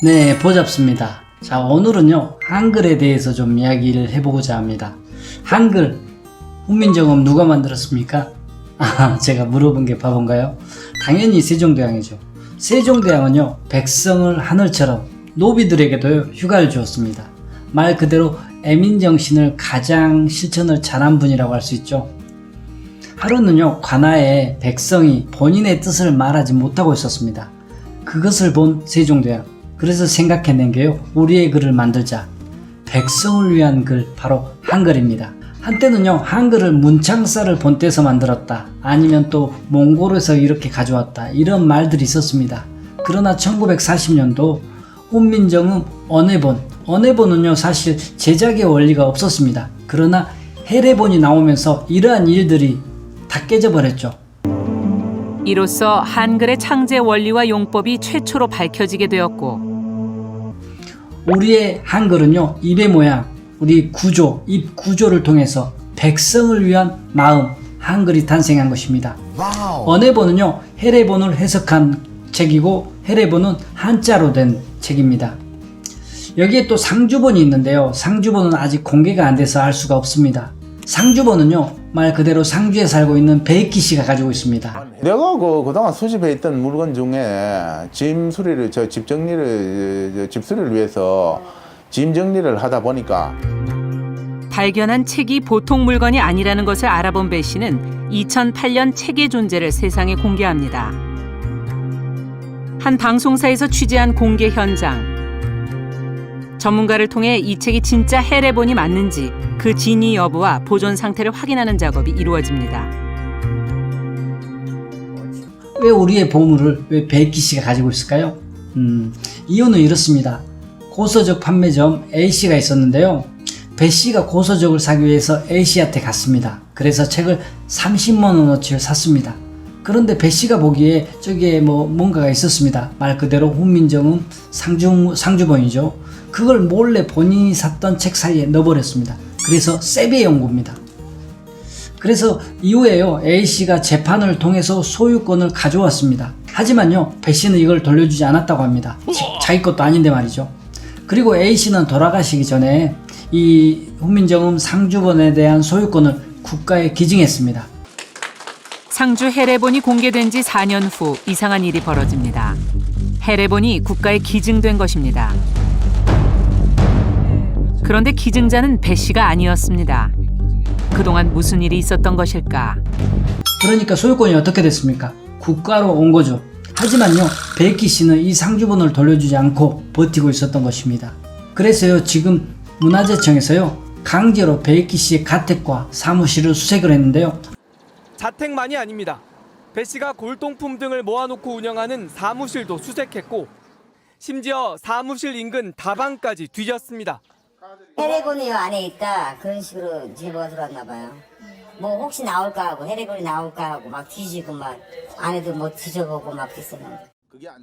네, 보잡습니다. 자, 오늘은요, 한글에 대해서 좀 이야기를 해보고자 합니다. 한글, 훈민정음 누가 만들었습니까? 제가 물어본 게 바본가요? 당연히 세종대왕이죠. 세종대왕은요, 백성을 하늘처럼 노비들에게도 휴가를 주었습니다. 말 그대로 애민정신을 가장 실천을 잘한 분이라고 할 수 있죠. 하루는요, 관아에 백성이 본인의 뜻을 말하지 못하고 있었습니다. 그것을 본 세종대왕, 그래서 생각해낸 게요, 우리의 글을 만들자. 백성을 위한 글, 바로 한글입니다. 한때는요, 한글을 문창사를 본때에서 만들었다, 아니면 또 몽골에서 이렇게 가져왔다, 이런 말들이 있었습니다. 그러나 1940년도 훈민정음 언해본은요, 사실 제작의 원리가 없었습니다. 그러나 해례본이 나오면서 이러한 일들이 다 깨져버렸죠. 이로써 한글의 창제 원리와 용법이 최초로 밝혀지게 되었고, 우리의 한글은요, 입의 모양, 우리 구조, 입 구조를 통해서 백성을 위한 마음, 한글이 탄생한 것입니다. 언해본은요, 해례본을 해석한 책이고, 해례본은 한자로 된 책입니다. 여기에 또 상주본이 있는데요, 상주본은 아직 공개가 안 돼서 알 수가 없습니다. 상주본은요, 말 그대로 상주에 살고 있는 베이키 씨가 가지고 있습니다. 내가 그동안 수집해 있던 물건 중에 짐 수리를, 집 정리를, 집 수리를 위해서 짐 정리를 하다 보니까 발견한 책이 보통 물건이 아니라는 것을 알아본 배 씨는 2008년 책의 존재를 세상에 공개합니다. 한 방송사에서 취재한 공개 현장. 전문가를 통해 이 책이 진짜 해례본이 맞는지 그 진위 여부와 보존 상태를 확인하는 작업이 이루어집니다. 왜 우리의 보물을 왜 베이키 씨가 가지고 있을까요? 이유는 이렇습니다. 고서적 판매점 A씨가 있었는데요, 배 씨가 고서적을 사기 위해서 A씨한테 갔습니다. 그래서 책을 30만원어치를 샀습니다. 그런데 배 씨가 보기에 저기에 뭔가가 있었습니다. 말 그대로 훈민정음 상주본이죠. 그걸 몰래 본인이 샀던 책 사이에 넣어버렸습니다. 그래서 세비의 연구입니다. 그래서 이후에요, A씨가 재판을 통해서 소유권을 가져왔습니다. 하지만요, 배 씨는 이걸 돌려주지 않았다고 합니다. 자기 것도 아닌데 말이죠. 그리고 A씨는 돌아가시기 전에 이 훈민정음 상주본에 대한 소유권을 국가에 기증했습니다. 상주 해례본이 공개된 지 4년 후 이상한 일이 벌어집니다. 해례본이 국가에 기증된 것입니다. 그런데 기증자는 배 씨가 아니었습니다. 그동안 무슨 일이 있었던 것일까? 그러니까 소유권이 어떻게 됐습니까? 국가로 온 거죠. 하지만요, 베이키 씨는 이 상주본을 돌려주지 않고 버티고 있었던 것입니다. 그래서요, 지금 문화재청에서요, 강제로 베이키 씨의 가택과 사무실을 수색을 했는데요. 자택만이 아닙니다. 배 씨가 골동품 등을 모아놓고 운영하는 사무실도 수색했고, 심지어 사무실 인근 다방까지 뒤졌습니다. 해례본이 안에 있다, 그런 식으로 제보가 들어왔나 봐요. 뭐 혹시 나올까 하고, 해례본이 나올까 하고 막 뒤지고 막 안에도 뭐 뒤져보고 막 그랬었는데.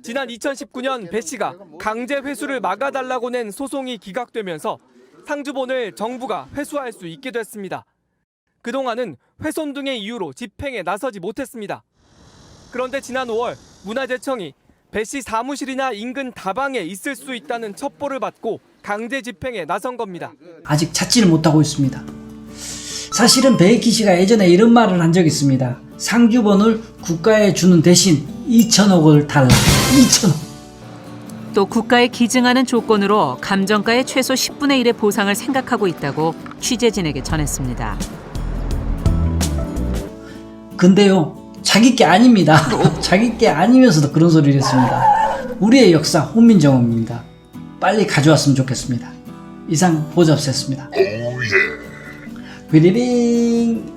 지난 2019년 배 씨가 강제 회수를 막아달라고 낸 소송이 기각되면서 상주본을 정부가 회수할 수 있게 됐습니다. 그동안은 훼손 등의 이유로 집행에 나서지 못했습니다. 그런데 지난 5월 문화재청이 배 씨 사무실이나 인근 다방에 있을 수 있다는 첩보를 받고 강제 집행에 나선 겁니다. 아직 찾지를 못하고 있습니다. 사실은 베이키 씨가 예전에 이런 말을 한 적이 있습니다. 상주본을 국가에 주는 대신 2천억 원을 달라. 2천억. 또 국가에 기증하는 조건으로 감정가의 최소 10분의 1의 보상을 생각하고 있다고 취재진에게 전했습니다. 근데요, 자기 게 아닙니다. 자기 게 아니면서도 그런 소리를 했습니다. 우리의 역사 훈민정음입니다. 빨리 가져왔으면 좋겠습니다. 이상 보잡스였습니다. 휘리링.